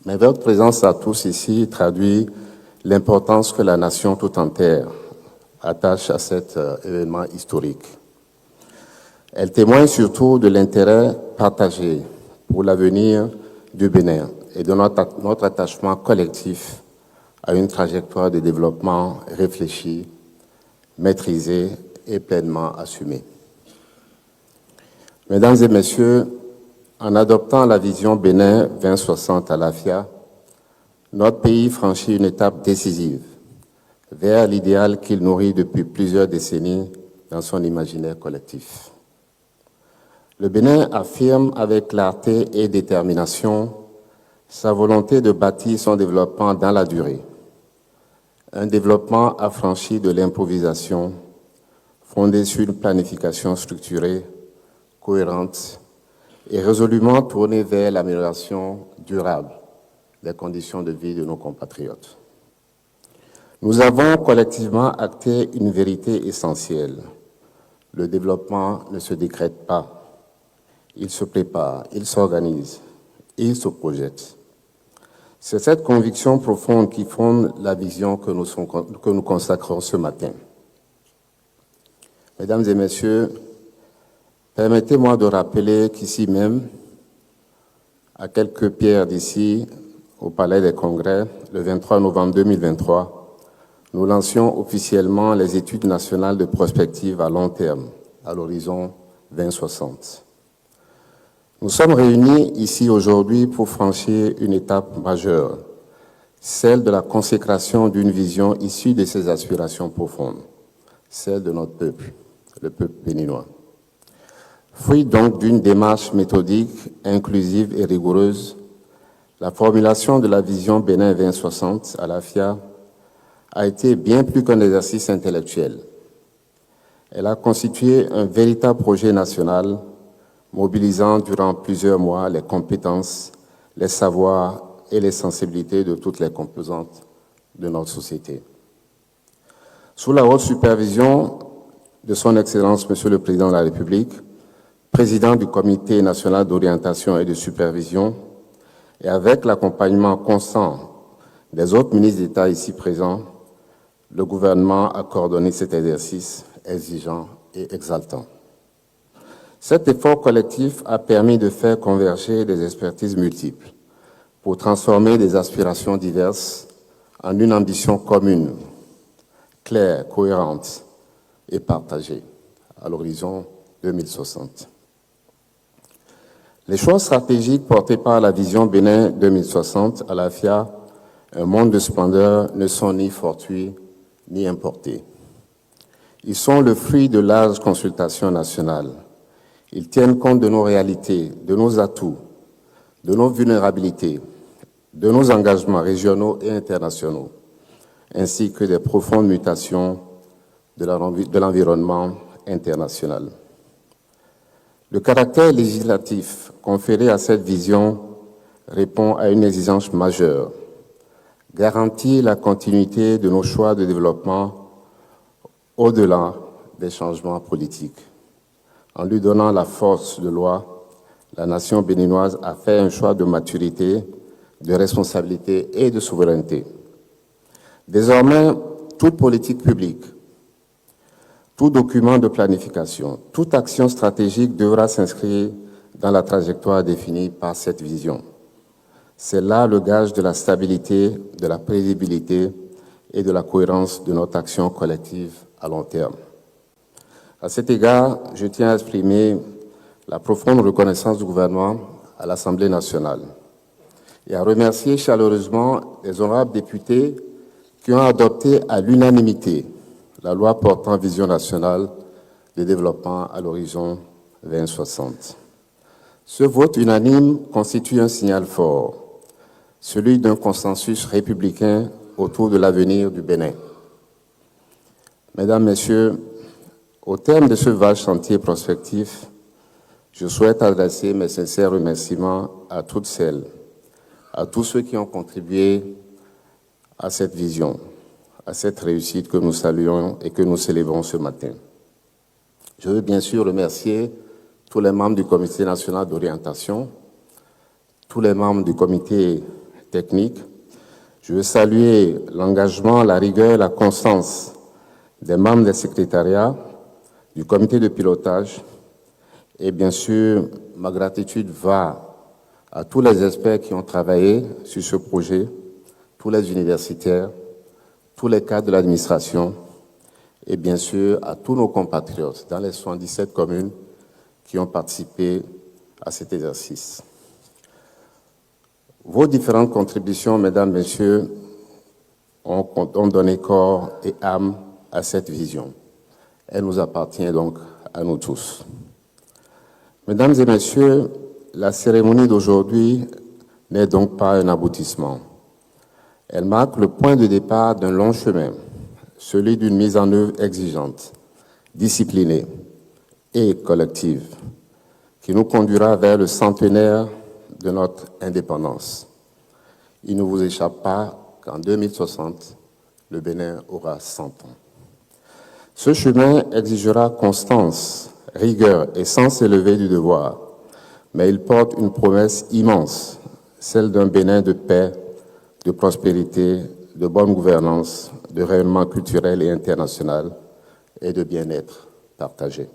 Mais votre présence à tous ici traduit l'importance que la nation tout entière attache à cet événement historique. Elle témoigne surtout de l'intérêt partagé pour l'avenir du Bénin et de notre attachement collectif à une trajectoire de développement réfléchie, maîtrisée et pleinement assumée. Mesdames et messieurs, en adoptant la vision Bénin 2060 à l'AFIA, notre pays franchit une étape décisive vers l'idéal qu'il nourrit depuis plusieurs décennies dans son imaginaire collectif. Le Bénin affirme avec clarté et détermination sa volonté de bâtir son développement dans la durée. Un développement affranchi de l'improvisation, fondé sur une planification structurée, cohérente et résolument tournée vers l'amélioration durable des conditions de vie de nos compatriotes. Nous avons collectivement acté une vérité essentielle. Le développement ne se décrète pas. Il se prépare, il s'organise, il se projette. C'est cette conviction profonde qui fonde la vision que nous consacrons ce matin. Mesdames et messieurs, permettez-moi de rappeler qu'ici même, à quelques pierres d'ici, au Palais des Congrès, le 23 novembre 2023, nous lancions officiellement les études nationales de prospective à long terme, à l'horizon 2060. Nous sommes réunis ici aujourd'hui pour franchir une étape majeure, celle de la consécration d'une vision issue de ces aspirations profondes, celle de notre peuple, le peuple béninois. Fruit donc d'une démarche méthodique, inclusive et rigoureuse, la formulation de la vision Bénin 2060 à l'AFIA a été bien plus qu'un exercice intellectuel. Elle a constitué un véritable projet national mobilisant durant plusieurs mois les compétences, les savoirs et les sensibilités de toutes les composantes de notre société. Sous la haute supervision de son Excellence, Monsieur le Président de la République, président du Comité national d'orientation et de supervision, et avec l'accompagnement constant des autres ministres d'État ici présents, le gouvernement a coordonné cet exercice exigeant et exaltant. Cet effort collectif a permis de faire converger des expertises multiples pour transformer des aspirations diverses en une ambition commune, claire, cohérente et partagée à l'horizon 2060. Les choix stratégiques portés par la vision Bénin 2060 à l'AFIA, un monde de splendeur, ne sont ni fortuits ni importés. Ils sont le fruit de larges consultations nationales. Ils tiennent compte de nos réalités, de nos atouts, de nos vulnérabilités, de nos engagements régionaux et internationaux, ainsi que des profondes mutations de l'environnement international. Le caractère législatif conféré à cette vision répond à une exigence majeure: garantir la continuité de nos choix de développement au-delà des changements politiques. En lui donnant la force de loi, la nation béninoise a fait un choix de maturité, de responsabilité et de souveraineté. Désormais, toute politique publique, tout document de planification, toute action stratégique devra s'inscrire dans la trajectoire définie par cette vision. C'est là le gage de la stabilité, de la prévisibilité et de la cohérence de notre action collective à long terme. À cet égard, je tiens à exprimer la profonde reconnaissance du gouvernement à l'Assemblée nationale et à remercier chaleureusement les honorables députés qui ont adopté à l'unanimité la loi portant vision nationale de développement à l'horizon 2060. Ce vote unanime constitue un signal fort, celui d'un consensus républicain autour de l'avenir du Bénin. Mesdames, Messieurs, au terme de ce vaste chantier prospectif, je souhaite adresser mes sincères remerciements à toutes celles, à tous ceux qui ont contribué à cette vision, à cette réussite que nous saluons et que nous célébrons ce matin. Je veux bien sûr remercier tous les membres du Comité national d'orientation, tous les membres du Comité technique. Je veux saluer l'engagement, la rigueur, la constance des membres des secrétariats, du comité de pilotage, et bien sûr, ma gratitude va à tous les experts qui ont travaillé sur ce projet, tous les universitaires, tous les cadres de l'administration, et bien sûr à tous nos compatriotes dans les 77 communes qui ont participé à cet exercice. Vos différentes contributions, mesdames, messieurs, ont donné corps et âme à cette vision. Elle nous appartient donc à nous tous. Mesdames et messieurs, la cérémonie d'aujourd'hui n'est donc pas un aboutissement. Elle marque le point de départ d'un long chemin, celui d'une mise en œuvre exigeante, disciplinée et collective, qui nous conduira vers le centenaire de notre indépendance. Il ne vous échappe pas qu'en 2060, le Bénin aura 100 ans. Ce chemin exigera constance, rigueur et sens élevé du devoir, mais il porte une promesse immense, celle d'un Bénin de paix, de prospérité, de bonne gouvernance, de rayonnement culturel et international et de bien-être partagé.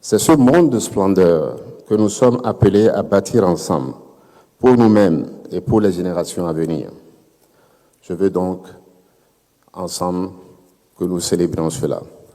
C'est ce monde de splendeur que nous sommes appelés à bâtir ensemble, pour nous-mêmes et pour les générations à venir. Je veux donc, ensemble, que nous célébrions cela.